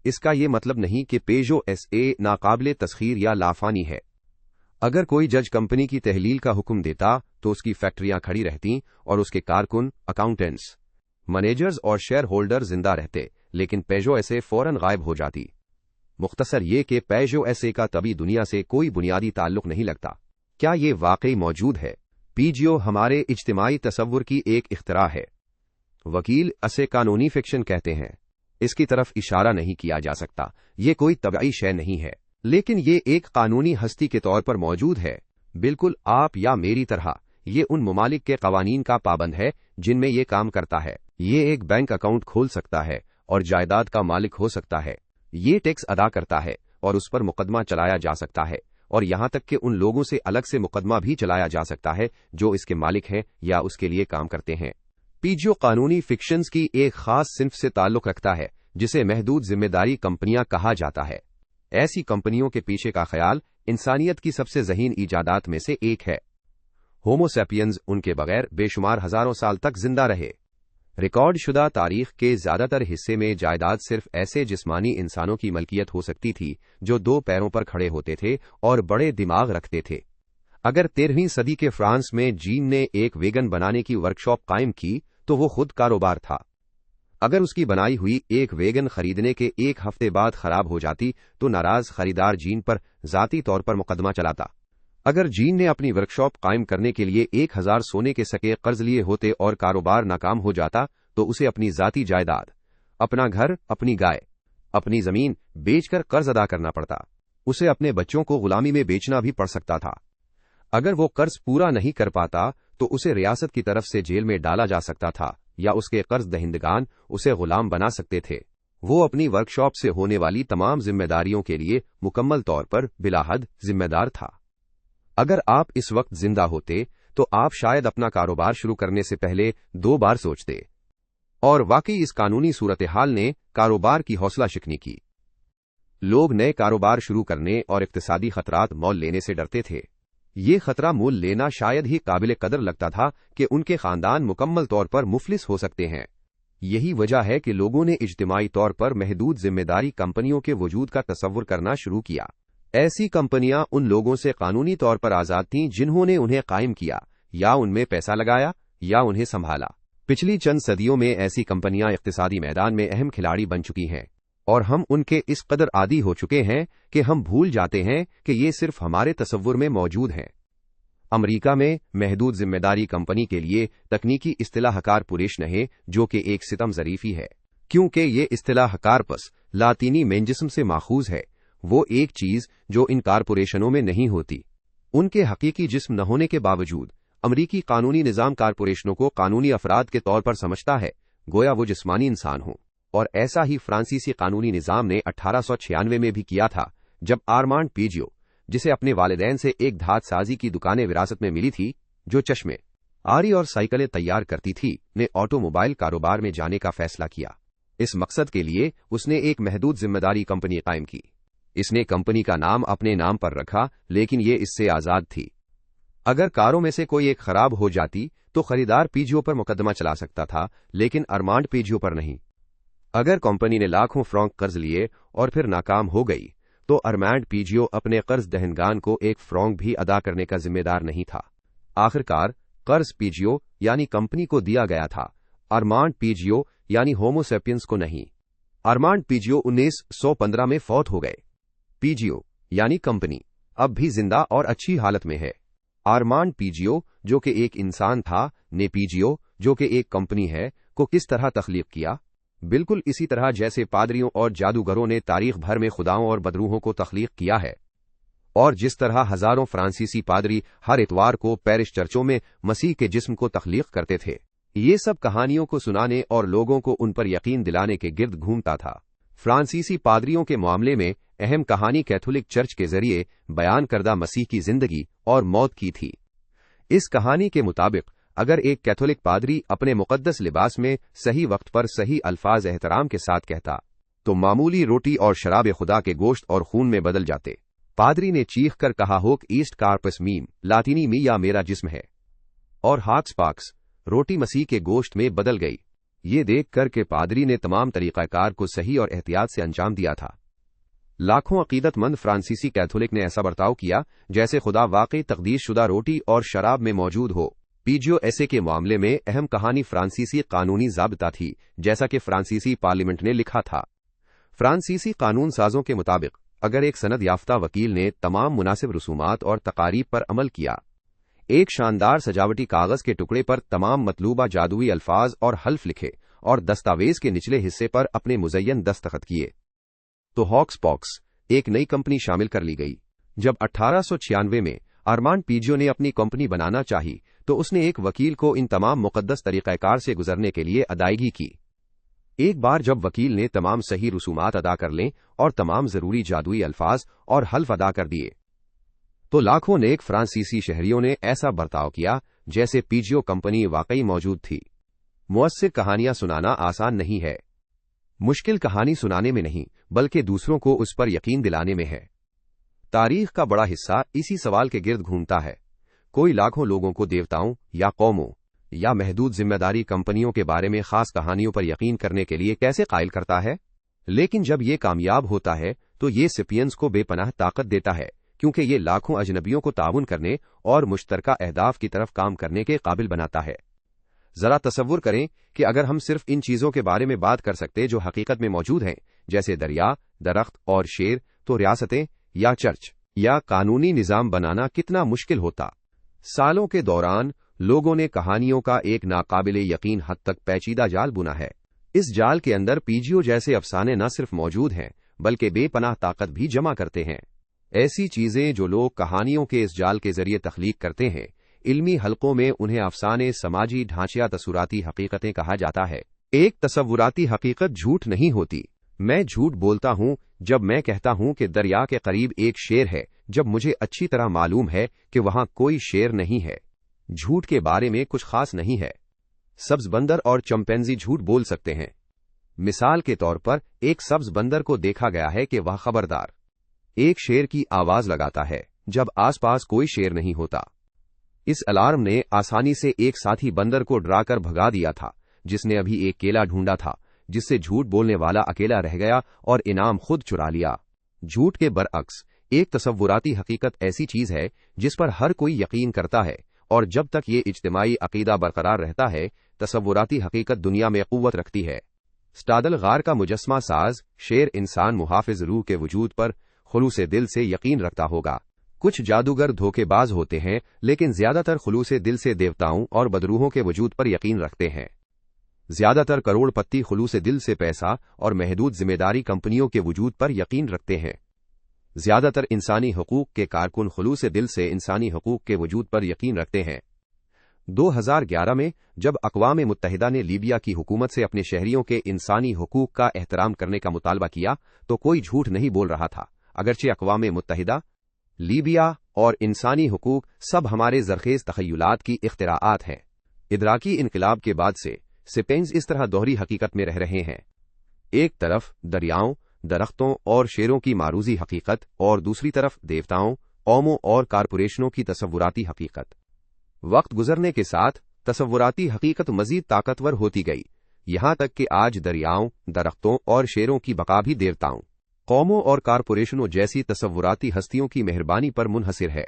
اس کا یہ مطلب نہیں کہ پیژو ایس اے ناقابل تسخیر یا لافانی ہے۔ اگر کوئی جج کمپنی کی تحلیل کا حکم دیتا تو اس کی فیکٹریاں کھڑی رہتیں اور اس کے کارکن، اکاؤنٹنٹس، مینیجرز اور شیئر ہولڈر زندہ رہتے، لیکن پیژو ایس اے فوراً غائب ہو جاتی۔ مختصر یہ کہ پیژو ایس اے کا طبی دنیا سے کوئی بنیادی تعلق نہیں لگتا۔ کیا یہ واقعی موجود ہے؟ پیجیو ہمارے اجتماعی تصور کی ایک اختراع ہے۔ وکیل اسے قانونی فکشن کہتے ہیں۔ اس کی طرف اشارہ نہیں کیا جا سکتا، یہ کوئی طبعی شے نہیں ہے، لیکن یہ ایک قانونی ہستی کے طور پر موجود ہے، بالکل آپ یا میری طرح۔ یہ ان ممالک کے قوانین کا پابند ہے جن میں یہ کام کرتا ہے۔ یہ ایک بینک اکاؤنٹ کھول سکتا ہے اور جائیداد کا مالک ہو سکتا ہے۔ یہ ٹیکس ادا کرتا ہے اور اس پر مقدمہ چلایا جا سکتا ہے، اور یہاں تک کہ ان لوگوں سے الگ سے مقدمہ بھی چلایا جا سکتا ہے جو اس کے مالک ہیں یا اس کے لیے کام کرتے ہیں۔ پیجیو قانونی فکشنز کی ایک خاص صنف سے تعلق رکھتا ہے جسے محدود ذمہ داری کمپنیاں کہا جاتا ہے۔ ایسی کمپنیوں کے پیچھے کا خیال انسانیت کی سب سے ذہین ایجادات میں سے ایک ہے۔ ہومو سیپینز ان کے بغیر بے شمار ہزاروں سال تک زندہ رہے۔ ریکارڈ شدہ تاریخ کے زیادہ تر حصے میں جائیداد صرف ایسے جسمانی انسانوں کی ملکیت ہو سکتی تھی جو 2 پیروں پر کھڑے ہوتے تھے اور بڑے دماغ رکھتے تھے۔ اگر 13ویں صدی کے فرانس میں جین نے ایک ویگن بنانے کی ورکشاپ قائم کی تو وہ خود کاروبار تھا۔ اگر اس کی بنائی ہوئی ایک ویگن خریدنے کے 1 ہفتے بعد خراب ہو جاتی تو ناراض خریدار جین پر ذاتی طور پر مقدمہ چلاتا۔ اگر جین نے اپنی ورکشاپ قائم کرنے کے لیے 1000 سونے کے سکے قرض لیے ہوتے اور کاروبار ناکام ہو جاتا تو اسے اپنی ذاتی جائیداد، اپنا گھر، اپنی گائے، اپنی زمین بیچ کر قرض ادا کرنا پڑتا۔ اسے اپنے بچوں کو غلامی میں بیچنا بھی پڑ سکتا تھا۔ اگر وہ قرض پورا نہیں کر پاتا تو اسے ریاست کی طرف سے جیل میں ڈالا جا سکتا تھا یا اس کے قرض دہندگان اسے غلام بنا سکتے تھے۔ وہ اپنی ورکشاپ سے ہونے والی تمام ذمہ داریوں کے لیے مکمل طور پر بلا حد ذمہ دار تھا۔ اگر آپ اس وقت زندہ ہوتے تو آپ شاید اپنا کاروبار شروع کرنے سے پہلے 2 بار سوچتے، اور واقعی اس قانونی صورتحال نے کاروبار کی حوصلہ شکنی کی۔ لوگ نئے کاروبار شروع کرنے اور اقتصادی خطرات مول لینے سے ڈرتے تھے۔ یہ خطرہ مول لینا شاید ہی قابل قدر لگتا تھا کہ ان کے خاندان مکمل طور پر مفلس ہو سکتے ہیں۔ یہی وجہ ہے کہ لوگوں نے اجتماعی طور پر محدود ذمہ داری کمپنیوں کے وجود کا تصور کرنا شروع کیا۔ ایسی کمپنیاں ان لوگوں سے قانونی طور پر آزاد تھیں جنہوں نے انہیں قائم کیا، یا ان میں پیسہ لگایا یا انہیں سنبھالا۔ پچھلی چند صدیوں میں ایسی کمپنیاں اقتصادی میدان میں اہم کھلاڑی بن چکی ہیں، اور ہم ان کے اس قدر عادی ہو چکے ہیں کہ ہم بھول جاتے ہیں کہ یہ صرف ہمارے تصور میں موجود ہیں۔ امریکہ میں محدود ذمہ داری کمپنی کے لیے تکنیکی اصطلاح کارپوریشن ہے، جو کہ ایک ستم ظریفی ہے، کیونکہ یہ اصطلاح کارپس لاطینی مینجسم سے ماخوذ ہے، وہ ایک چیز جو ان کارپوریشنوں میں نہیں ہوتی۔ ان کے حقیقی جسم نہ ہونے کے باوجود امریکی قانونی نظام کارپوریشنوں کو قانونی افراد کے طور پر سمجھتا ہے، گویا وہ جسمانی انسان ہوں۔ اور ایسا ہی فرانسیسی قانونی نظام نے 1896 میں بھی کیا تھا، جب آرمانڈ پیجیو، جسے اپنے والدین سے ایک دھات سازی کی دکانیں وراثت میں ملی تھی جو چشمے، آری اور سائیکلیں تیار کرتی تھی، نے آٹو موبائل کاروبار میں جانے کا فیصلہ کیا۔ اس مقصد کے لیے اس نے ایک محدود ذمہ داری کمپنی قائم کی۔ اس نے کمپنی کا نام اپنے نام پر رکھا، لیکن یہ اس سے آزاد تھی۔ اگر کاروں میں سے کوئی ایک خراب ہو جاتی تو خریدار پیجیو پر مقدمہ چلا سکتا تھا، لیکن ارمانڈ پیجیو پر نہیں۔ اگر کمپنی نے لاکھوں فرانک قرض لیے اور پھر ناکام ہو گئی تو ارمانڈ پیجیو اپنے قرض دہندگان کو 1 فرانک بھی ادا کرنے کا ذمہ دار نہیں تھا۔ آخرکار قرض پیجیو یعنی کمپنی کو دیا گیا تھا، ارمانڈ پیجیو یعنی ہومو سیپینز کو نہیں۔ ارمانڈ پیجیو 1915 میں فوت ہو گئے۔ پیجیو یعنی کمپنی اب بھی زندہ اور اچھی حالت میں ہے۔ آرمانڈ پیجیو، جو کہ ایک انسان تھا، نے پیجیو، جو کہ ایک کمپنی ہے، کو کس طرح تخلیق کیا؟ بالکل اسی طرح جیسے پادریوں اور جادوگروں نے تاریخ بھر میں خداؤں اور بدروحوں کو تخلیق کیا ہے، اور جس طرح ہزاروں فرانسیسی پادری ہر اتوار کو پیرش چرچوں میں مسیح کے جسم کو تخلیق کرتے تھے۔ یہ سب کہانیوں کو سنانے اور لوگوں کو ان پر یقین دلانے کے گرد گھومتا تھا۔ فرانسیسی پادریوں کے معاملے میں اہم کہانی کیتھولک چرچ کے ذریعے بیان کردہ مسیح کی زندگی اور موت کی تھی۔ اس کہانی کے مطابق اگر ایک کیتھولک پادری اپنے مقدس لباس میں صحیح وقت پر صحیح الفاظ احترام کے ساتھ کہتا تو معمولی روٹی اور شراب خدا کے گوشت اور خون میں بدل جاتے۔ پادری نے چیخ کر کہا ہوک ایسٹ کارپس میم، لاطینی می یا میرا جسم ہے، اور ہاکس پاکس، روٹی مسیح کے گوشت میں بدل گئی۔ یہ دیکھ کر کہ پادری نے تمام طریقہ کار کو صحیح اور احتیاط سے انجام دیا تھا۔ لاکھوں عقیدت مند فرانسیسی کیتھولک نے ایسا برتاؤ کیا جیسے خدا واقعی تقدیس شدہ روٹی اور شراب میں موجود ہو۔ پیجیو ایسے کے معاملے میں اہم کہانی فرانسیسی قانونی ضابطہ تھی، جیسا کہ فرانسیسی پارلیمنٹ نے لکھا تھا۔ فرانسیسی قانون سازوں کے مطابق اگر ایک سند یافتہ وکیل نے تمام مناسب رسومات اور تقاریب پر عمل کیا، ایک شاندار سجاوٹی کاغذ کے ٹکڑے پر تمام مطلوبہ جادوئی الفاظ اور حلف لکھے اور دستاویز کے نچلے حصے پر اپنے مزین دستخط کیے، تو ہاکس پاکس ایک نئی کمپنی شامل کر لی گئی۔ جب 1896 میں ارمانڈ پیجیو نے اپنی کمپنی بنانا چاہی تو اس نے ایک وکیل کو ان تمام مقدس طریقہ کار سے گزرنے کے لیے ادائیگی کی۔ ایک بار جب وکیل نے تمام صحیح رسومات ادا کر لیں اور تمام ضروری جادوئی الفاظ اور حلف ادا کر دیے، تو لاکھوں نیک فرانسیسی شہریوں نے ایسا برتاؤ کیا جیسے پیجیو کمپنی واقعی موجود تھی۔ مؤثر کہانیاں سنانا آسان نہیں ہے، مشکل کہانی سنانے میں نہیں بلکہ دوسروں کو اس پر یقین دلانے میں ہے۔ تاریخ کا بڑا حصہ اسی سوال کے گرد گھومتا ہے، کوئی لاکھوں لوگوں کو دیوتاؤں یا قوموں یا محدود ذمہ داری کمپنیوں کے بارے میں خاص کہانیوں پر یقین کرنے کے لیے کیسے قائل کرتا ہے؟ لیکن جب یہ کامیاب ہوتا ہے تو یہ سپینز کو بے پناہ طاقت دیتا ہے، کیونکہ یہ لاکھوں اجنبیوں کو تعاون کرنے اور مشترکہ اہداف کی طرف کام کرنے کے قابل بناتا ہے۔ ذرا تصور کریں کہ اگر ہم صرف ان چیزوں کے بارے میں بات کر سکتے جو حقیقت میں موجود ہیں، جیسے دریا، درخت اور شیر، تو ریاستیں یا چرچ یا قانونی نظام بنانا کتنا مشکل ہوتا۔ سالوں کے دوران لوگوں نے کہانیوں کا ایک ناقابل یقین حد تک پیچیدہ جال بنا ہے۔ اس جال کے اندر پیجیو جیسے افسانے نہ صرف موجود ہیں بلکہ بے پناہ طاقت بھی جمع کرتے ہیں۔ ایسی چیزیں جو لوگ کہانیوں کے اس جال کے ذریعے تخلیق کرتے ہیں، علمی حلقوں میں انہیں افسانے، سماجی ڈھانچہ، تصوراتی حقیقتیں کہا جاتا ہے۔ ایک تصوراتی حقیقت جھوٹ نہیں ہوتی۔ میں جھوٹ بولتا ہوں جب میں کہتا ہوں کہ دریا کے قریب ایک شیر ہے جب مجھے اچھی طرح معلوم ہے کہ وہاں کوئی شیر نہیں ہے۔ جھوٹ کے بارے میں کچھ خاص نہیں ہے۔ سبز بندر اور چمپینزی جھوٹ بول سکتے ہیں۔ مثال کے طور پر ایک سبز بندر کو دیکھا گیا ہے کہ وہ خبردار ایک شیر کی آواز لگاتا ہے جب آس پاس کوئی شیر نہیں ہوتا۔ اس الارم نے آسانی سے ایک ساتھی بندر کو ڈرا کر بھگا دیا تھا جس نے ابھی ایک کیلا ڈھونڈا تھا، جس سے جھوٹ بولنے والا اکیلا رہ گیا اور انعام خود چرا لیا۔ جھوٹ کے برعکس ایک تصوراتی حقیقت ایسی چیز ہے جس پر ہر کوئی یقین کرتا ہے، اور جب تک یہ اجتماعی عقیدہ برقرار رہتا ہے، تصوراتی حقیقت دنیا میں قوت رکھتی ہے۔ سٹادل غار کا مجسمہ ساز شیر انسان محافظ روح کے وجود پر خلوص دل سے یقین رکھتا ہوگا۔ کچھ جادوگر دھوکے باز ہوتے ہیں، لیکن زیادہ تر خلوص دل سے دیوتاؤں اور بدروحوں کے وجود پر یقین رکھتے ہیں۔ زیادہ تر کروڑ پتی خلوص دل سے پیسہ اور محدود ذمہ داری کمپنیوں کے وجود پر یقین رکھتے ہیں۔ زیادہ تر انسانی حقوق کے کارکن خلوص دل سے انسانی حقوق کے وجود پر یقین رکھتے ہیں۔ 2011 میں جب اقوام متحدہ نے لیبیا کی حکومت سے اپنے شہریوں کے انسانی حقوق کا احترام کرنے کا مطالبہ کیا تو کوئی جھوٹ نہیں بول رہا تھا، اگرچہ اقوام متحدہ، لیبیا اور انسانی حقوق سب ہمارے زرخیز تخیلات کی اختراعات ہیں۔ ادراکی انقلاب کے بعد سے سپینز اس طرح دوہری حقیقت میں رہ رہے ہیں، ایک طرف دریاؤں، درختوں اور شیروں کی معروضی حقیقت اور دوسری طرف دیوتاؤں، قوموں اور کارپوریشنوں کی تصوراتی حقیقت۔ وقت گزرنے کے ساتھ تصوراتی حقیقت مزید طاقتور ہوتی گئی، یہاں تک کہ آج دریاؤں، درختوں اور شیروں کی بقا بھی دیوتاؤں، قوموں اور کارپوریشنوں جیسی تصوراتی ہستیوں کی مہربانی پر منحصر ہے۔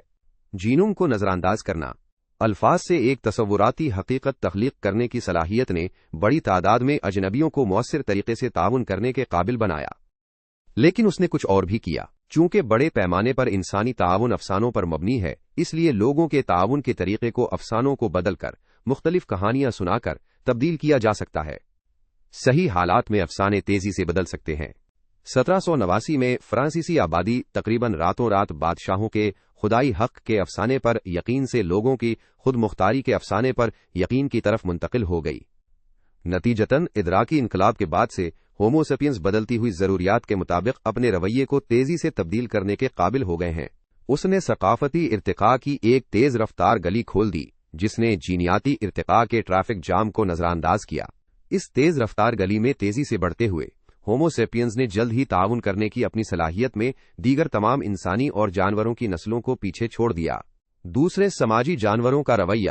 جینوم کو نظر انداز کرنا، الفاظ سے ایک تصوراتی حقیقت تخلیق کرنے کی صلاحیت نے بڑی تعداد میں اجنبیوں کو مؤثر طریقے سے تعاون کرنے کے قابل بنایا۔ لیکن اس نے کچھ اور بھی کیا۔ چونکہ بڑے پیمانے پر انسانی تعاون افسانوں پر مبنی ہے، اس لیے لوگوں کے تعاون کے طریقے کو افسانوں کو بدل کر مختلف کہانیاں سنا کر تبدیل کیا جا سکتا ہے۔ صحیح حالات میں افسانے تیزی سے بدل سکتے ہیں۔ 1789 میں فرانسیسی آبادی تقریباً راتوں رات بادشاہوں کے خدائی حق کے افسانے پر یقین سے لوگوں کی خود مختاری کے افسانے پر یقین کی طرف منتقل ہو گئی۔ نتیجتاً ادراکی انقلاب کے بعد سے ہومو سیپینز بدلتی ہوئی ضروریات کے مطابق اپنے رویے کو تیزی سے تبدیل کرنے کے قابل ہو گئے ہیں۔ اس نے ثقافتی ارتقاء کی ایک تیز رفتار گلی کھول دی جس نے جینیاتی ارتقاء کے ٹریفک جام کو نظر انداز کیا۔ اس تیز رفتار گلی میں تیزی سے بڑھتے ہوئے ہومو سیپینز نے جلد ہی تعاون کرنے کی اپنی صلاحیت میں دیگر تمام انسانی اور جانوروں کی نسلوں کو پیچھے چھوڑ دیا۔ دوسرے سماجی جانوروں کا رویہ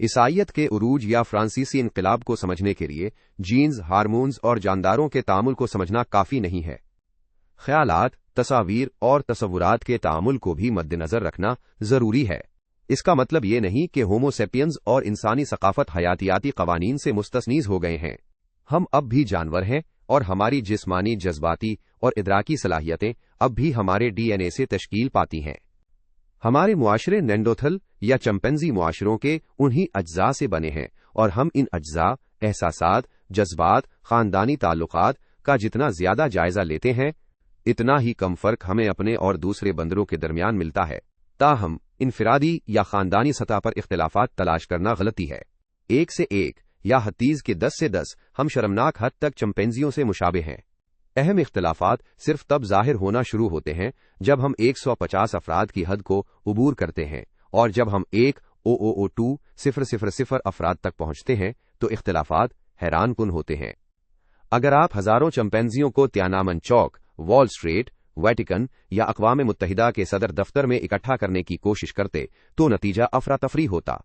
عیسائیت کے عروج یا فرانسیسی انقلاب کو سمجھنے کے لیے جینز، ہارمونز اور جانداروں کے تعامل کو سمجھنا کافی نہیں ہے۔ خیالات، تصاویر اور تصورات کے تعامل کو بھی مد نظر رکھنا ضروری ہے۔ اس کا مطلب یہ نہیں کہ ہومو سیپینز اور انسانی ثقافت حیاتیاتی قوانین سے مستثنیز ہو گئے ہیں۔ ہم اب بھی جانور ہیں اور ہماری جسمانی، جذباتی اور ادراکی صلاحیتیں اب بھی ہمارے ڈی این اے سے تشکیل پاتی ہیں۔ ہمارے معاشرے نینڈوتھل یا چمپینزی معاشروں کے انہی اجزاء سے بنے ہیں، اور ہم ان اجزاء، احساسات، جذبات، خاندانی تعلقات کا جتنا زیادہ جائزہ لیتے ہیں، اتنا ہی کم فرق ہمیں اپنے اور دوسرے بندروں کے درمیان ملتا ہے۔ تاہم انفرادی یا خاندانی سطح پر اختلافات تلاش کرنا غلطی ہے۔ ایک سے ایک یا حتیز کے 10 سے 10 ہم شرمناک حد تک چمپینزیوں سے مشابہ ہیں۔ اہم اختلافات صرف تب ظاہر ہونا شروع ہوتے ہیں جب ہم 150 افراد کی حد کو عبور کرتے ہیں، اور جب ہم 1,000 افراد تک پہنچتے ہیں تو اختلافات حیران کن ہوتے ہیں۔ اگر آپ ہزاروں چمپینزیوں کو تیانامن چوک، وال سٹریٹ، ویٹیکن یا اقوام متحدہ کے صدر دفتر میں اکٹھا کرنے کی کوشش کرتے تو نتیجہ افراتفری ہوتا۔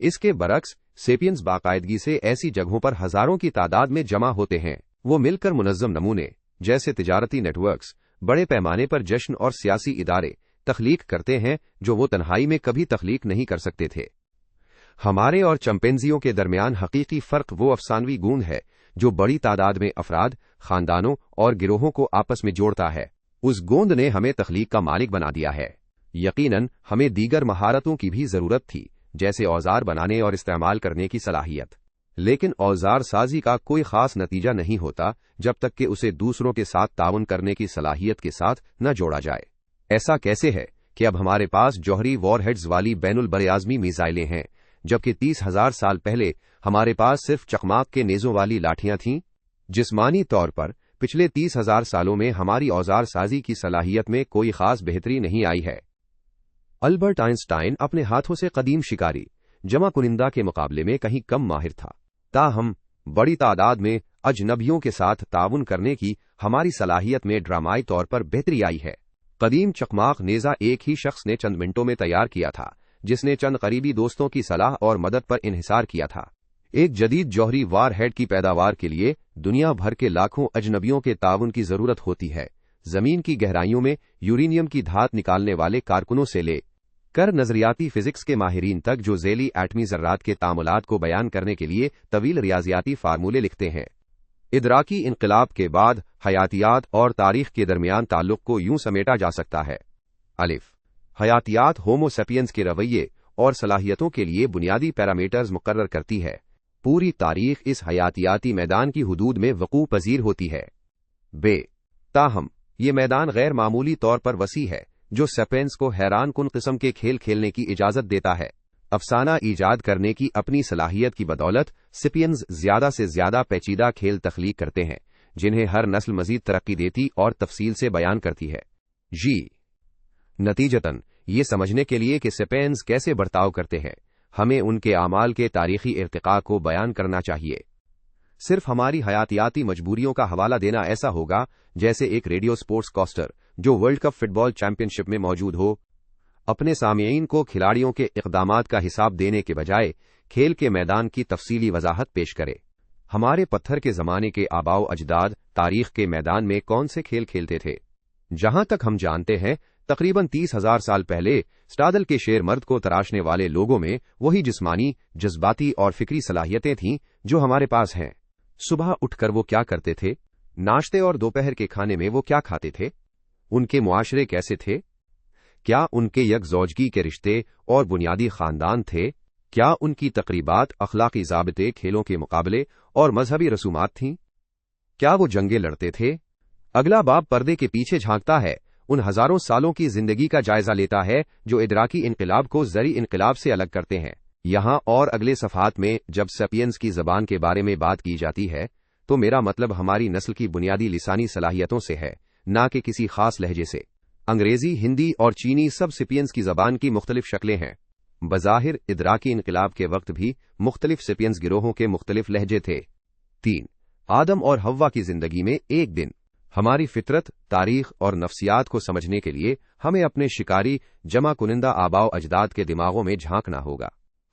اس کے برعکس سیپینز باقاعدگی سے ایسی جگہوں پر ہزاروں کی تعداد میں جمع ہوتے ہیں۔ وہ مل کر منظم نمونے جیسے تجارتی نیٹ ورکس، بڑے پیمانے پر جشن اور سیاسی ادارے تخلیق کرتے ہیں جو وہ تنہائی میں کبھی تخلیق نہیں کر سکتے تھے۔ ہمارے اور چمپینزیوں کے درمیان حقیقی فرق وہ افسانوی گوند ہے جو بڑی تعداد میں افراد، خاندانوں اور گروہوں کو آپس میں جوڑتا ہے۔ اس گوند نے ہمیں تخلیق کا مالک بنا دیا ہے۔ یقیناً ہمیں دیگر مہارتوں کی بھی ضرورت تھی، جیسے اوزار بنانے اور استعمال کرنے کی صلاحیت، لیکن اوزار سازی کا کوئی خاص نتیجہ نہیں ہوتا جب تک کہ اسے دوسروں کے ساتھ تعاون کرنے کی صلاحیت کے ساتھ نہ جوڑا جائے۔ ایسا کیسے ہے کہ اب ہمارے پاس جوہری وار ہیڈز والی بین البراعظمی میزائلیں ہیں، جبکہ 30,000 سال پہلے ہمارے پاس صرف چقماق کے نیزوں والی لاٹھیاں تھیں؟ جسمانی طور پر پچھلے 30,000 سالوں میں ہماری اوزار سازی کی صلاحیت میں کوئی خاص بہتری نہیں آئی ہے۔ البرٹ آئنسٹائن اپنے ہاتھوں سے قدیم شکاری جمع کنندہ کے مقابلے میں کہیں کم ماہر تھا، تاہم بڑی تعداد میں اجنبیوں کے ساتھ تعاون کرنے کی ہماری صلاحیت میں ڈرامائی طور پر بہتری آئی ہے۔ قدیم چقماق نیزہ ایک ہی شخص نے چند منٹوں میں تیار کیا تھا، جس نے چند قریبی دوستوں کی صلاح اور مدد پر انحصار کیا تھا۔ ایک جدید جوہری وار ہیڈ کی پیداوار کے لیے دنیا بھر کے لاکھوں اجنبیوں کے تعاون کی ضرورت ہوتی ہے۔ زمین کی گہرائیوں میں یورینیم کی دھات نکالنے والے کارکنوں سے لے کر نظریاتی فزکس کے ماہرین تک جو ذیلی ایٹمی ذرات کے تعاملات کو بیان کرنے کے لیے طویل ریاضیاتی فارمولے لکھتے ہیں۔ ادراکی انقلاب کے بعد حیاتیات اور تاریخ کے درمیان تعلق کو یوں سمیٹا جا سکتا ہے۔ الف، حیاتیات ہومو سیپینز کے رویے اور صلاحیتوں کے لیے بنیادی پیرامیٹرز مقرر کرتی ہے۔ پوری تاریخ اس حیاتیاتی میدان کی حدود میں وقوع پذیر ہوتی ہے۔ ب، تاہم یہ میدان غیر معمولی طور پر وسیع ہے جو سیپینز کو حیران کن قسم کے کھیل کھیلنے کی اجازت دیتا ہے۔ افسانہ ایجاد کرنے کی اپنی صلاحیت کی بدولت سیپینز زیادہ سے زیادہ پیچیدہ کھیل تخلیق کرتے ہیں جنہیں ہر نسل مزید ترقی دیتی اور تفصیل سے بیان کرتی ہے۔ جی، نتیجتاً یہ سمجھنے کے لیے کہ سیپینز کیسے برتاؤ کرتے ہیں، ہمیں ان کے اعمال کے تاریخی ارتقاء کو بیان کرنا چاہیے۔ صرف ہماری حیاتیاتی مجبوریوں کا حوالہ دینا ایسا ہوگا جیسے ایک ریڈیو سپورٹس کاسٹر جو ورلڈ کپ فٹ بال چیمپئن شپ میں موجود ہو اپنے سامعین کو کھلاڑیوں کے اقدامات کا حساب دینے کے بجائے کھیل کے میدان کی تفصیلی وضاحت پیش کرے۔ ہمارے پتھر کے زمانے کے آباء و اجداد تاریخ کے میدان میں کون سے کھیل کھیلتے تھے؟ جہاں تک ہم جانتے ہیں تقریباً 30,000 سال پہلے سٹادل کے شیر مرد کو تراشنے والے لوگوں میں وہی جسمانی، جذباتی اور فکری صلاحیتیں تھیں جو ہمارے پاس ہیں۔ صبح اٹھ کر وہ کیا کرتے تھے؟ ناشتے اور دوپہر کے کھانے میں وہ کیا کھاتے تھے؟ ان کے معاشرے کیسے تھے؟ کیا ان کے یک زوجگی کے رشتے اور بنیادی خاندان تھے؟ کیا ان کی تقریبات، اخلاقی ضابطے، کھیلوں کے مقابلے اور مذہبی رسومات تھیں؟ کیا وہ جنگیں لڑتے تھے؟ اگلا باب پردے کے پیچھے جھانکتا ہے، ان ہزاروں سالوں کی زندگی کا جائزہ لیتا ہے جو ادراکی انقلاب کو زرعی انقلاب سے الگ کرتے ہیں۔ یہاں اور اگلے صفحات میں جب سیپینز کی زبان کے بارے میں بات کی جاتی ہے تو میرا مطلب ہماری نسل کی بنیادی لسانی صلاحیتوں سے ہے، نہ کہ کسی خاص لہجے سے۔ انگریزی، ہندی اور چینی سب سیپینز کی زبان کی مختلف شکلیں ہیں۔ بظاہر ادراکی انقلاب کے وقت بھی مختلف سیپینز گروہوں کے مختلف لہجے تھے۔ 3. آدم اور حوا کی زندگی میں ایک دن۔ ہماری فطرت، تاریخ اور نفسیات کو سمجھنے کے لیے ہمیں اپنے شکاری جمع کنندہ آباء و اجداد کے دماغوں میں جھانکنا ہوگا۔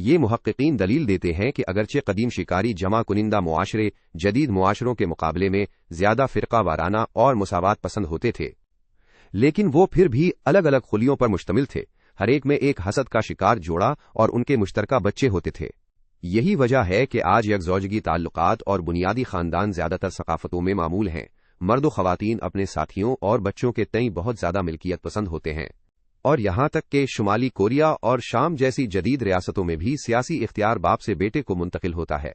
یہ محققین دلیل دیتے ہیں کہ اگرچہ قدیم شکاری جمع کنندہ معاشرے جدید معاشروں کے مقابلے میں زیادہ فرقہ وارانہ اور مساوات پسند ہوتے تھے، لیکن وہ پھر بھی الگ الگ خلیوں پر مشتمل تھے، ہر ایک میں ایک حسد کا شکار جوڑا اور ان کے مشترکہ بچے ہوتے تھے۔ یہی وجہ ہے کہ آج یکزوجگی تعلقات اور بنیادی خاندان زیادہ تر ثقافتوں میں معمول ہیں۔ مرد و خواتین اپنے ساتھیوں اور بچوں کے تئیں بہت زیادہ ملکیت پسند ہوتے ہیں، اور یہاں تک کہ شمالی کوریا اور شام جیسی جدید ریاستوں میں بھی سیاسی اختیار باپ سے بیٹے کو منتقل ہوتا ہے۔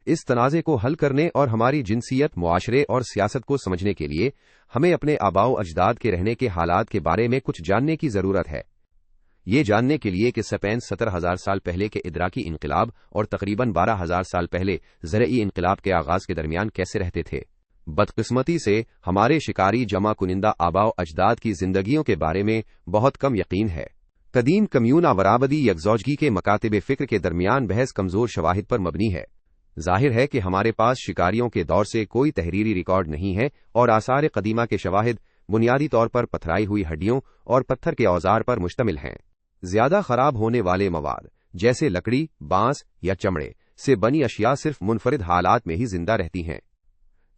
اس تنازع کو حل کرنے اور ہماری جنسیت، معاشرے اور سیاست کو سمجھنے کے لیے ہمیں اپنے آباء و اجداد کے رہنے کے حالات کے بارے میں کچھ جاننے کی ضرورت ہے۔ یہ جاننے کے لیے کہ سپین 70,000 سال پہلے کے ادراکی انقلاب اور تقریباً 12,000 سال پہلے زرعی انقلاب کے آغاز کے درمیان کیسے رہتے تھے۔ بدقسمتی سے ہمارے شکاری جمع کنندہ آباء و اجداد کی زندگیوں کے بارے میں بہت کم یقین ہے۔ قدیم کمیونہ ورابدی یکزوجگی کے مکاتب فکر کے درمیان بحث کمزور شواہد پر مبنی ہے۔ ظاہر ہے کہ ہمارے پاس شکاریوں کے دور سے کوئی تحریری ریکارڈ نہیں ہے اور آثار قدیمہ کے شواہد بنیادی طور پر پتھرائی ہوئی ہڈیوں اور پتھر کے اوزار پر مشتمل ہیں۔ زیادہ خراب ہونے والے مواد جیسے لکڑی، بانس یا چمڑے سے بنی اشیاء صرف منفرد حالات میں ہی زندہ رہتی ہیں۔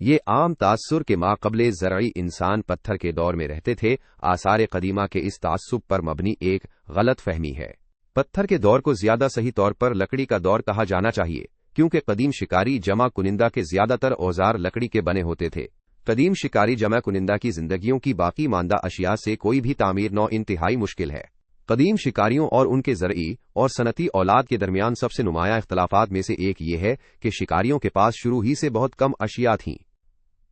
یہ عام تاثر کے ماقبل زرعی انسان پتھر کے دور میں رہتے تھے آثار قدیمہ کے اس تعصب پر مبنی ایک غلط فہمی ہے۔ پتھر کے دور کو زیادہ صحیح طور پر لکڑی کا دور کہا جانا چاہیے، کیونکہ قدیم شکاری جمع کنندہ کے زیادہ تر اوزار لکڑی کے بنے ہوتے تھے۔ قدیم شکاری جمع کنندہ کی زندگیوں کی باقی ماندہ اشیاء سے کوئی بھی تعمیر نو انتہائی مشکل ہے۔ قدیم شکاریوں اور ان کے زرعی اور صنعتی اولاد کے درمیان سب سے نمایاں اختلافات میں سے ایک یہ ہے کہ شکاریوں کے پاس شروع ہی سے بہت کم اشیاء تھیں،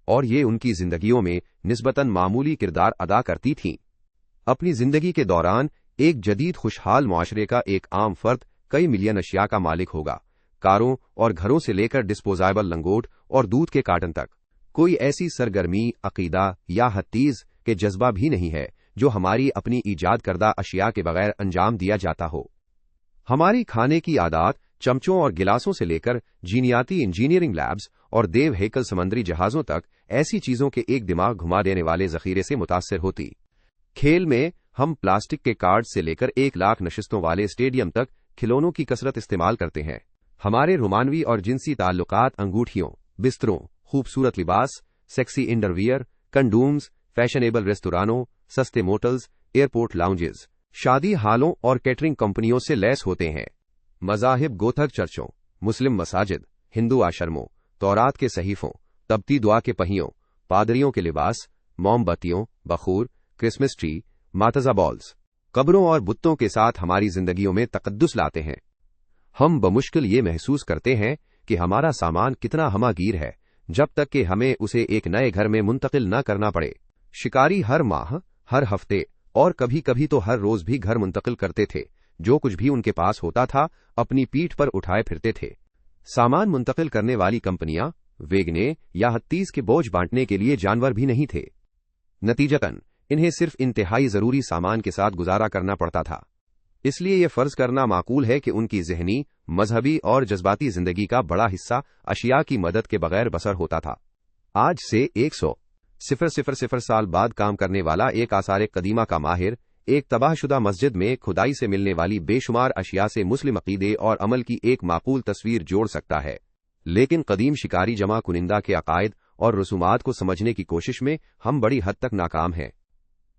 اور یہ ان کی زندگیوں میں نسبتاً معمولی کردار ادا کرتی تھیں۔ اپنی زندگی کے دوران ایک جدید خوشحال معاشرے کا ایک عام فرد کئی ملین اشیاء کا مالک ہوگا، کاروں اور گھروں سے لے کر ڈسپوزایبل لنگوٹ اور دودھ کے کارٹن تک۔ کوئی ایسی سرگرمی، عقیدہ یا حتیز کے جذبہ بھی نہیں ہے جو ہماری اپنی ایجاد کردہ اشیاء کے بغیر انجام دیا جاتا ہو۔ ہماری کھانے کی عادات چمچوں اور گلاسوں سے لے کر جینیاتی انجینئرنگ لیبز اور دیو ہیکل سمندری جہازوں تک ایسی چیزوں کے ایک دماغ گھما دینے والے ذخیرے سے متاثر ہوتی۔ کھیل میں ہم پلاسٹک کے کارڈ سے لے کر 1,00,000 نشستوں والے اسٹیڈیم تک کھلونوں کی کثرت استعمال کرتے ہیں۔ ہمارے رومانوی اور جنسی تعلقات انگوٹھیوں، بستروں، خوبصورت لباس، سیکسی انڈرویئر، کنڈومز، فیشنیبل ریستورانوں، سستے موٹلز، ایئرپورٹ لاؤنجز، شادی ہالوں اور کیٹرنگ کمپنیوں سے لیس ہوتے ہیں۔ مذاہب گوتھک چرچوں، مسلم مساجد، ہندو آشرموں، تورات کے صحیفوں، تبتی دعا کے پہیوں، پادریوں کے لباس، موم بتیوں، بخور، کرسمس ٹری، ماتزہ بالز، قبروں اور بتوں کے ساتھ ہماری زندگیوں میں تقدس لاتے ہیں۔ ہم بمشکل یہ محسوس کرتے ہیں کہ ہمارا سامان کتنا ہمہ گیر ہے جب تک کہ ہمیں اسے ایک نئے گھر میں منتقل نہ کرنا پڑے۔ شکاری ہر ماہ، ہر ہفتے اور کبھی کبھی تو ہر روز بھی گھر منتقل کرتے تھے۔ جو کچھ بھی ان کے پاس ہوتا تھا اپنی پیٹھ پر اٹھائے پھرتے تھے۔ سامان منتقل کرنے والی کمپنیاں ویگنے یا ہتیز کے بوجھ بانٹنے کے لیے جانور بھی نہیں تھے۔ نتیجتاً انہیں صرف انتہائی ضروری سامان کے ساتھ گزارا کرنا پڑتا تھا۔ اس لیے یہ فرض کرنا معقول ہے کہ ان کی ذہنی، مذہبی اور جذباتی زندگی کا بڑا حصہ اشیاء کی مدد کے بغیر بسر ہوتا تھا۔ آج سے 100 سال بعد کام کرنے والا ایک آثار قدیمہ کا ماہر ایک تباہ شدہ مسجد میں کھدائی سے ملنے والی بے شمار اشیاء سے مسلم عقیدے اور عمل کی ایک معقول تصویر جوڑ سکتا ہے، لیکن قدیم شکاری جمع کنندہ کے عقائد اور رسومات کو سمجھنے کی کوشش میں ہم بڑی حد تک ناکام ہیں۔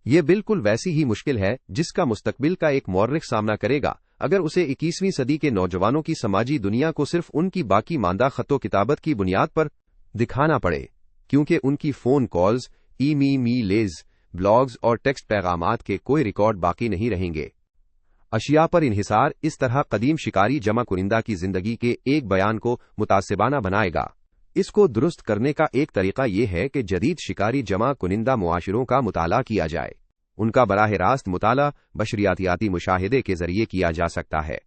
یہ بالکل ویسی ہی مشکل ہے جس کا مستقبل کا ایک مورخ سامنا کرے گا اگر اسے 21ویں صدی کے نوجوانوں کی سماجی دنیا کو صرف ان کی باقی ماندہ خط و کتابت کی بنیاد پر دکھانا پڑے، کیونکہ ان کی phone calls, e mails, blogs اور ٹیکسٹ پیغامات کے کوئی ریکارڈ باقی نہیں رہیں گے۔ اشیاء پر انحصار اس طرح قدیم شکاری جمع کنندہ کی زندگی کے ایک بیان کو متعصبانہ بنائے گا۔ اس کو درست کرنے کا ایک طریقہ یہ ہے کہ جدید شکاری جمع کنندہ معاشروں کا مطالعہ کیا جائے۔ ان کا براہ راست مطالعہ بشریاتیاتی مشاہدے کے ذریعے کیا جا سکتا ہے،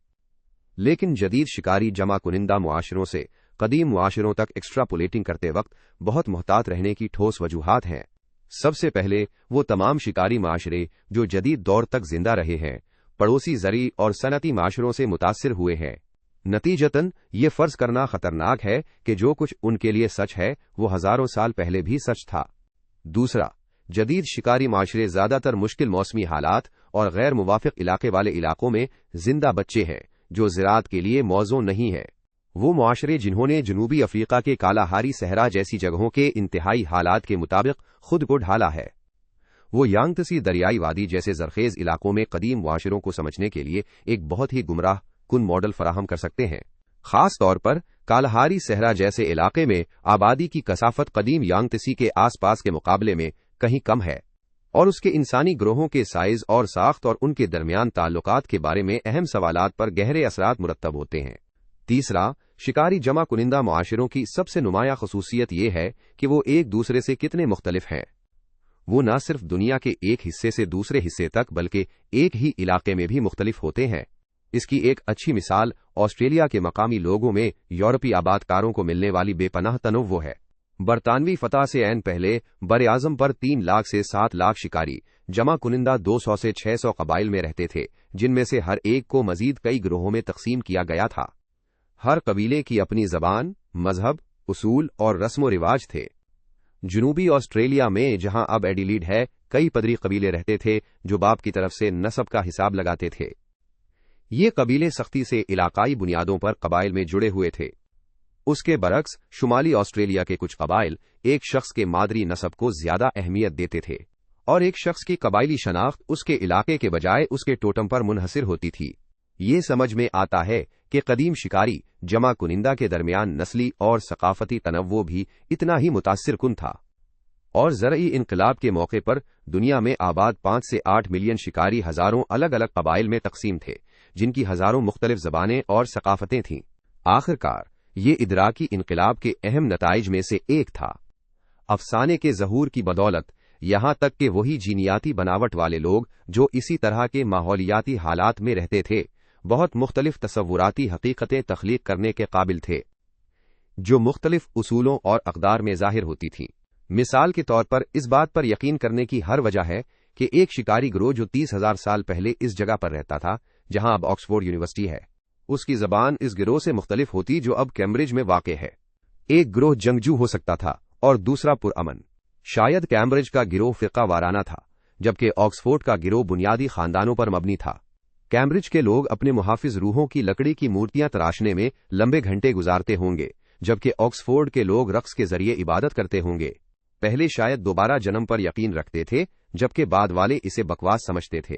لیکن جدید شکاری جمع کنندہ معاشروں سے قدیم معاشروں تک ایکسٹراپولیٹنگ کرتے وقت بہت محتاط رہنے کی ٹھوس وجوہات ہیں۔ سب سے پہلے وہ تمام شکاری معاشرے جو جدید دور تک زندہ رہے ہیں پڑوسی زرعی اور صنعتی معاشروں سے متاثر ہوئے ہیں۔ نتیجتاً یہ فرض کرنا خطرناک ہے کہ جو کچھ ان کے لیے سچ ہے وہ ہزاروں سال پہلے بھی سچ تھا۔ دوسرا، جدید شکاری معاشرے زیادہ تر مشکل موسمی حالات اور غیر موافق علاقے والے علاقوں میں زندہ بچے ہیں، جو زراعت کے لیے موزوں نہیں ہے۔ وہ معاشرے جنہوں نے جنوبی افریقہ کے کالاہاری صحرا جیسی جگہوں کے انتہائی حالات کے مطابق خود کو ڈھالا ہے۔ وہ یانگتسی دریائی وادی جیسے زرخیز علاقوں میں قدیم معاشروں کو سمجھنے کے لیے ایک بہت ہی گمراہ کن ماڈل فراہم کر سکتے ہیں۔ خاص طور پر کالاہاری صحرا جیسے علاقے میں آبادی کی کثافت قدیم یانگتسی کے آس پاس کے مقابلے میں کہیں کم ہے، اور اس کے انسانی گروہوں کے سائز اور ساخت اور ان کے درمیان تعلقات کے بارے میں اہم سوالات پر گہرے اثرات مرتب ہوتے ہیں۔ تیسرا، شکاری جمع کنندہ معاشروں کی سب سے نمایاں خصوصیت یہ ہے کہ وہ ایک دوسرے سے کتنے مختلف ہیں۔ وہ نہ صرف دنیا کے ایک حصے سے دوسرے حصے تک بلکہ ایک ہی علاقے میں بھی مختلف ہوتے ہیں۔ اس کی ایک اچھی مثال آسٹریلیا کے مقامی لوگوں میں یورپی آباد کاروں کو ملنے والی بے پناہ تنوع ہے۔ برطانوی فتح سے عین پہلے براعظم پر 3 لاکھ سے 7 لاکھ شکاری جمع کنندہ 200 سے 600 قبائل میں رہتے تھے، جن میں سے ہر ایک کو مزید کئی گروہوں میں تقسیم کیا گیا تھا۔ ہر قبیلے کی اپنی زبان، مذہب، اصول اور رسم و رواج تھے۔ جنوبی آسٹریلیا میں، جہاں اب ایڈیلیڈ ہے، کئی پدری قبیلے رہتے تھے جو باپ کی طرف سے نسب کا حساب لگاتے تھے۔ یہ قبیلے سختی سے علاقائی بنیادوں پر قبائل میں جڑے ہوئے تھے۔ اس کے برعکس شمالی آسٹریلیا کے کچھ قبائل ایک شخص کے مادری نسب کو زیادہ اہمیت دیتے تھے، اور ایک شخص کی قبائلی شناخت اس کے علاقے کے بجائے اس کے ٹوٹم پر منحصر ہوتی تھی۔ یہ سمجھ میں آتا ہے کہ قدیم شکاری جمع کنندہ کے درمیان نسلی اور ثقافتی تنوع بھی اتنا ہی متاثر کن تھا، اور زرعی انقلاب کے موقع پر دنیا میں آباد 5 سے 8 ملین شکاری ہزاروں الگ الگ قبائل میں تقسیم تھے، جن کی ہزاروں مختلف زبانیں اور ثقافتیں تھیں۔ آخرکار یہ ادراکی انقلاب کے اہم نتائج میں سے ایک تھا۔ افسانے کے ظہور کی بدولت یہاں تک کہ وہی جینیاتی بناوٹ والے لوگ جو اسی طرح کے ماحولیاتی حالات میں رہتے تھے، بہت مختلف تصوراتی حقیقتیں تخلیق کرنے کے قابل تھے، جو مختلف اصولوں اور اقدار میں ظاہر ہوتی تھیں۔ مثال کے طور پر اس بات پر یقین کرنے کی ہر وجہ ہے کہ ایک شکاری گروہ جو 30,000 سال پہلے اس جگہ پر رہتا تھا جہاں اب آکسفورڈ یونیورسٹی ہے، اس کی زبان اس گروہ سے مختلف ہوتی جو اب کیمبرج میں واقع ہے۔ ایک گروہ جنگجو ہو سکتا تھا اور دوسرا پرامن۔ شاید کیمبرج کا گروہ فرقہ وارانہ تھا، جبکہ آکسفورڈ کا گروہ بنیادی خاندانوں پر مبنی تھا۔ کیمبرج کے لوگ اپنے محافظ روحوں کی لکڑی کی مورتیاں تراشنے میں لمبے گھنٹے گزارتے ہوں گے، جبکہ آکسفورڈ کے لوگ رقص کے ذریعے عبادت کرتے ہوں گے۔ پہلے شاید دوبارہ جنم پر یقین رکھتے تھے، جبکہ بعد والے اسے بکواس سمجھتے تھے۔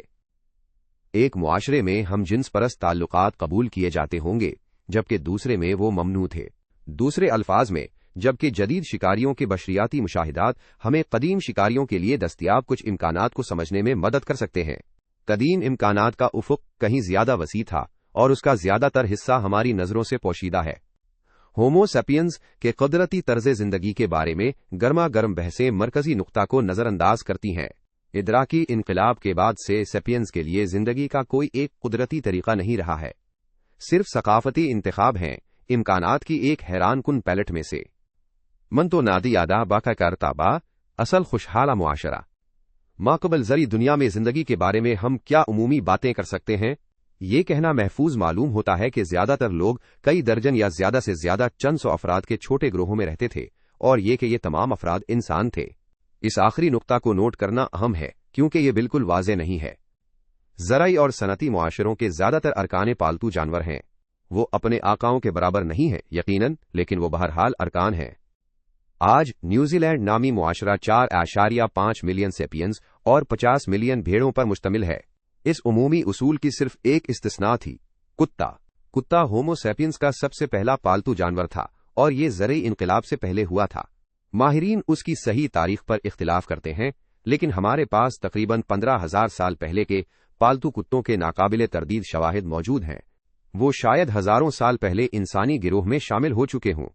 ایک معاشرے میں ہم جنس پرست تعلقات قبول کیے جاتے ہوں گے، جبکہ دوسرے میں وہ ممنوع تھے۔ دوسرے الفاظ میں، جبکہ جدید شکاریوں کے بشریاتی مشاہدات ہمیں قدیم شکاریوں کے لیے دستیاب کچھ امکانات کو سمجھنے میں مدد کر سکتے ہیں۔ قدیم امکانات کا افق کہیں زیادہ وسیع تھا، اور اس کا زیادہ تر حصہ ہماری نظروں سے پوشیدہ ہے۔ ہومو سیپینز کے قدرتی طرز زندگی کے بارے میں گرما گرم بحثیں مرکزی نقطہ کو نظر انداز کرتی ہیں۔ ادراکی انقلاب کے بعد سے سیپینز کے لیے زندگی کا کوئی ایک قدرتی طریقہ نہیں رہا ہے، صرف ثقافتی انتخاب ہیں امکانات کی ایک حیران کن پیلٹ میں سے۔ من تو نادی یادہ باقا کرتا با اصل خوشحالہ معاشرہ۔ ماقبل زرعی دنیا میں زندگی کے بارے میں ہم کیا عمومی باتیں کر سکتے ہیں؟ یہ کہنا محفوظ معلوم ہوتا ہے کہ زیادہ تر لوگ کئی درجن یا زیادہ سے زیادہ چند سو افراد کے چھوٹے گروہوں میں رہتے تھے، اور یہ کہ یہ تمام افراد انسان تھے۔ اس آخری نقطہ کو نوٹ کرنا اہم ہے کیونکہ یہ بالکل واضح نہیں ہے۔ زرعی اور صنعتی معاشروں کے زیادہ تر ارکان پالتو جانور ہیں۔ وہ اپنے آقاؤں کے برابر نہیں ہیں یقیناً، لیکن وہ بہرحال ارکان ہیں۔ آج نیوزی لینڈ نامی معاشرہ 4.5 ملین سیپینز اور 50 ملین بھیڑوں پر مشتمل ہے۔ اس عمومی اصول کی صرف ایک استثناء تھی، کتا۔ کتا ہومو سیپینز کا سب سے پہلا پالتو جانور تھا، اور یہ زرعی انقلاب سے پہلے ہوا تھا۔ ماہرین اس کی صحیح تاریخ پر اختلاف کرتے ہیں، لیکن ہمارے پاس تقریباً 15,000 سال پہلے کے پالتو کتوں کے ناقابل تردید شواہد موجود ہیں۔ وہ شاید ہزاروں سال پہلے انسانی گروہ میں شامل ہو چکے ہوں۔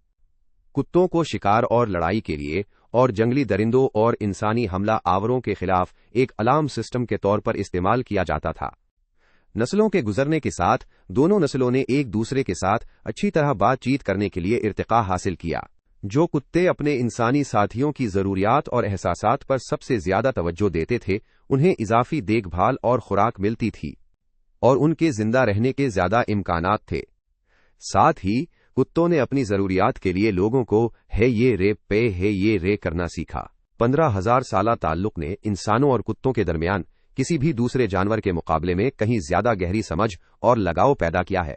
کتوں کو شکار اور لڑائی کے لیے، اور جنگلی درندوں اور انسانی حملہ آوروں کے خلاف ایک الارم سسٹم کے طور پر استعمال کیا جاتا تھا۔ نسلوں کے گزرنے کے ساتھ دونوں نسلوں نے ایک دوسرے کے ساتھ اچھی طرح بات چیت کرنے کے لیے ارتقاء حاصل کیا۔ جو کتے اپنے انسانی ساتھیوں کی ضروریات اور احساسات پر سب سے زیادہ توجہ دیتے تھے، انہیں اضافی دیکھ بھال اور خوراک ملتی تھی، اور ان کے زندہ رہنے کے زیادہ امکانات تھے۔ ساتھ ہی کتوں نے اپنی ضروریات کے لیے لوگوں کو ہے یہ رے پے ہے یہ رے کرنا سیکھا۔ 15,000 سالہ تعلق نے انسانوں اور کتوں کے درمیان کسی بھی دوسرے جانور کے مقابلے میں کہیں زیادہ گہری سمجھ اور لگاؤ پیدا کیا ہے۔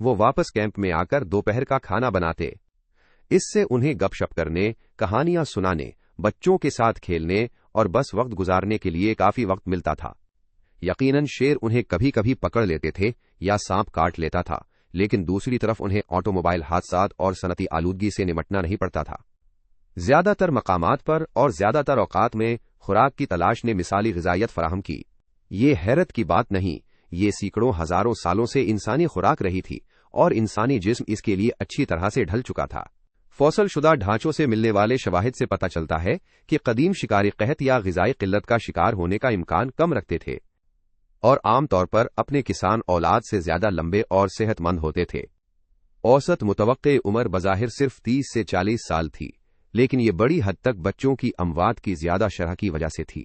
وہ واپس کیمپ میں آ کر دوپہر کا کھانا بناتے۔ اس سے انہیں گپ شپ کرنے، کہانیاں سنانے، بچوں کے ساتھ کھیلنے اور بس وقت گزارنے کے لیے کافی وقت ملتا تھا۔ یقیناً شیر انہیں کبھی کبھی پکڑ لیتے تھے یا سانپ کاٹ لیتا تھا، لیکن دوسری طرف انہیں آٹو موبائل حادثات اور صنعتی آلودگی سے نمٹنا نہیں پڑتا تھا۔ زیادہ تر مقامات پر اور زیادہ تر اوقات میں خوراک کی تلاش نے مثالی غذائیت فراہم کی۔ یہ حیرت کی بات نہیں، یہ سینکڑوں ہزاروں سالوں سے انسانی خوراک رہی تھی اور انسانی جسم اس کے لیے اچھی طرح سے ڈھل چکا تھا۔ فوسل شدہ ڈھانچوں سے ملنے والے شواہد سے پتہ چلتا ہے کہ قدیم شکاری قحط یا غذائی قلت کا شکار ہونے کا امکان کم رکھتے تھے اور عام طور پر اپنے کسان اولاد سے زیادہ لمبے اور صحت مند ہوتے تھے۔ اوسط متوقع عمر بظاہر صرف 30 سے 40 سال تھی، لیکن یہ بڑی حد تک بچوں کی اموات کی زیادہ شرح کی وجہ سے تھی۔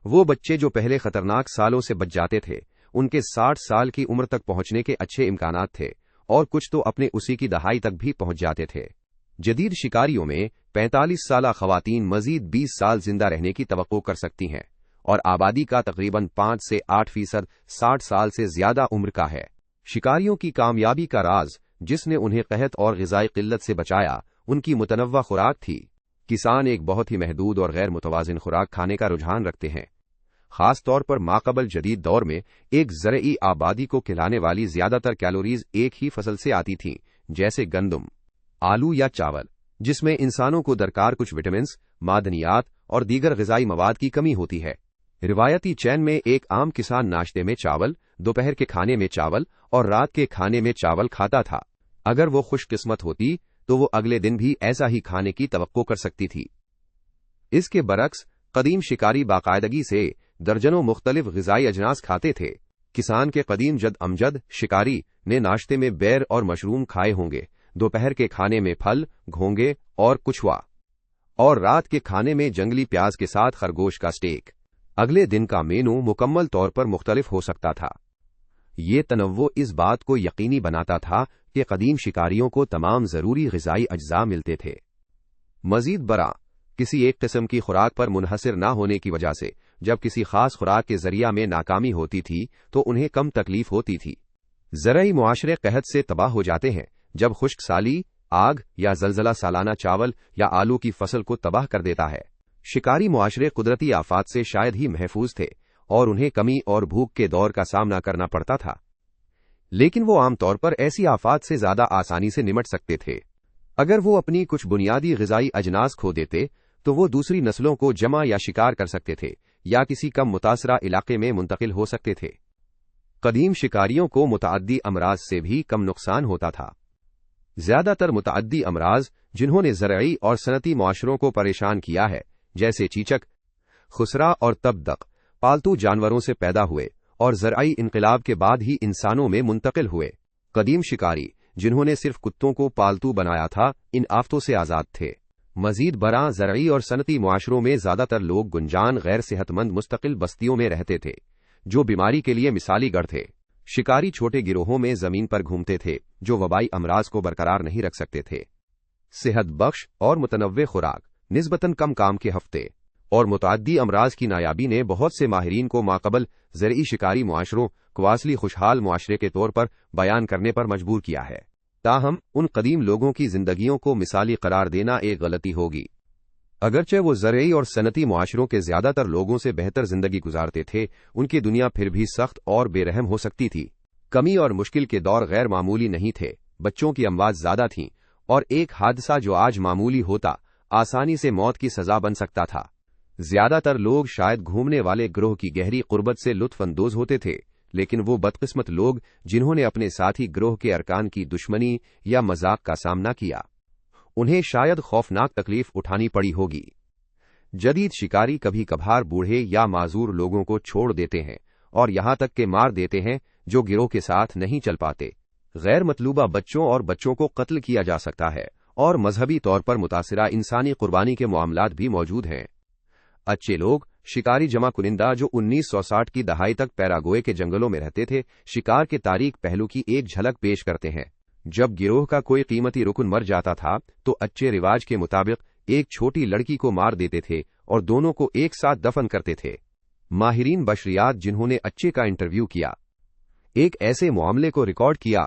وہ بچے جو پہلے خطرناک سالوں سے بچ جاتے تھے، ان کے 60 سال کی عمر تک پہنچنے کے اچھے امکانات تھے، اور کچھ تو اپنے اسی کی دہائی تک بھی پہنچ جاتے تھے۔ جدید شکاریوں میں 45 سالہ خواتین مزید 20 سال زندہ رہنے کی توقع کر سکتی ہیں، اور آبادی کا تقریباً 5 سے 8% 60 سال سے زیادہ عمر کا ہے۔ شکاریوں کی کامیابی کا راز، جس نے انہیں قحط اور غذائی قلت سے بچایا، ان کی متنوع خوراک تھی۔ کسان ایک بہت ہی محدود اور غیر متوازن خوراک کھانے کا رجحان رکھتے ہیں، خاص طور پر ماقبل جدید دور میں ایک زرعی آبادی کو کھلانے والی زیادہ تر کیلوریز ایک ہی فصل سے آتی تھیں، جیسے گندم، آلو یا چاول، جس میں انسانوں کو درکار کچھ وٹامنز، معدنیات اور دیگر غذائی مواد کی کمی ہوتی ہے۔ روایتی چین میں ایک عام کسان ناشتے میں چاول، دوپہر کے کھانے میں چاول اور رات کے کھانے میں چاول کھاتا تھا۔ اگر وہ خوش قسمت ہوتی تو وہ اگلے دن بھی ایسا ہی کھانے کی توقع کر سکتی تھی۔ اس کے برعکس قدیم شکاری باقاعدگی سے درجنوں مختلف غذائی اجناس کھاتے تھے۔ کسان کے قدیم جد امجد شکاری نے ناشتے میں بیر اور مشروم کھائے ہوں گے، دوپہر کے کھانے میں پھل، گھونگے اور کچھوا، اور رات کے کھانے میں جنگلی پیاز کے ساتھ خرگوش کا سٹیک۔ اگلے دن کا مینو مکمل طور پر مختلف ہو سکتا تھا۔ یہ تنوع اس بات کو یقینی بناتا تھا کہ قدیم شکاریوں کو تمام ضروری غذائی اجزاء ملتے تھے۔ مزید برآں، کسی ایک قسم کی خوراک پر منحصر نہ ہونے کی وجہ سے جب کسی خاص خوراک کے ذریعہ میں ناکامی ہوتی تھی تو انہیں کم تکلیف ہوتی تھی۔ زرعی معاشرے قحط سے تباہ ہو جاتے ہیں جب خشک سالی، آگ یا زلزلہ سالانہ چاول یا آلو کی فصل کو تباہ کر دیتا ہے۔ شکاری معاشرے قدرتی آفات سے شاید ہی محفوظ تھے اور انہیں کمی اور بھوک کے دور کا سامنا کرنا پڑتا تھا، لیکن وہ عام طور پر ایسی آفات سے زیادہ آسانی سے نمٹ سکتے تھے۔ اگر وہ اپنی کچھ بنیادی غذائی اجناس کھو دیتے تو وہ دوسری نسلوں کو جمع یا شکار کر سکتے تھے یا کسی کم متاثرہ علاقے میں منتقل ہو سکتے تھے۔ قدیم شکاریوں کو متعدی امراض سے بھی کم نقصان ہوتا تھا۔ زیادہ تر متعدی امراض جنہوں نے زرعی اور صنعتی معاشروں کو پریشان کیا ہے، جیسے چیچک، خسرا اور تبدق، پالتو جانوروں سے پیدا ہوئے اور زرعی انقلاب کے بعد ہی انسانوں میں منتقل ہوئے۔ قدیم شکاری جنہوں نے صرف کتوں کو پالتو بنایا تھا، ان آفتوں سے آزاد تھے۔ مزید برآں زرعی اور صنعتی معاشروں میں زیادہ تر لوگ گنجان غیر صحت مند مستقل بستیوں میں رہتے تھے، جو بیماری کے لیے مثالی گڑھ تھے۔ شکاری چھوٹے گروہوں میں زمین پر گھومتے تھے جو وبائی امراض کو برقرار نہیں رکھ سکتے تھے۔ صحت بخش اور متنوع خوراک، نسبتاً کم کام کے ہفتے اور متعدی امراض کی نایابی نے بہت سے ماہرین کو ماقبل زرعی شکاری معاشروں کو اصلی خوشحال معاشرے کے طور پر بیان کرنے پر مجبور کیا ہے۔ تاہم ان قدیم لوگوں کی زندگیوں کو مثالی قرار دینا ایک غلطی ہوگی۔ اگرچہ وہ زرعی اور صنعتی معاشروں کے زیادہ تر لوگوں سے بہتر زندگی گزارتے تھے، ان کی دنیا پھر بھی سخت اور بے رحم ہو سکتی تھی۔ کمی اور مشکل کے دور غیر معمولی نہیں تھے، بچوں کی اموات زیادہ تھیں، اور ایک حادثہ جو آج معمولی ہوتا آسانی سے موت کی سزا بن سکتا تھا۔ زیادہ تر لوگ شاید گھومنے والے گروہ کی گہری قربت سے لطف اندوز ہوتے تھے، لیکن وہ بدقسمت لوگ جنہوں نے اپنے ساتھی گروہ کے ارکان کی دشمنی یا مذاق کا سامنا کیا، انہیں شاید خوفناک تکلیف اٹھانی پڑی ہوگی۔ جدید شکاری کبھی کبھار بوڑھے یا معذور لوگوں کو چھوڑ دیتے ہیں اور یہاں تک کہ مار دیتے ہیں جو گروہ کے ساتھ نہیں چل پاتے۔ غیر مطلوبہ بچوں اور بچوں کو قتل کیا جا سکتا ہے، اور مذہبی طور پر متاثرہ انسانی قربانی کے معاملات بھی موجود ہیں۔ اچھے لوگ، شکاری جمع کنندہ جو 1960 کی دہائی تک پیراگوئے کے جنگلوں میں رہتے تھے، شکار کے تاریک پہلو کی ایک جھلک پیش کرتے ہیں۔ جب گروہ کا کوئی قیمتی رکن مر جاتا تھا تو اچھے رواج کے مطابق ایک چھوٹی لڑکی کو مار دیتے تھے اور دونوں کو ایک ساتھ دفن کرتے تھے۔ ماہرین بشریات جنہوں نے اچھے کا انٹرویو کیا، ایک ایسے معاملے کو ریکارڈ کیا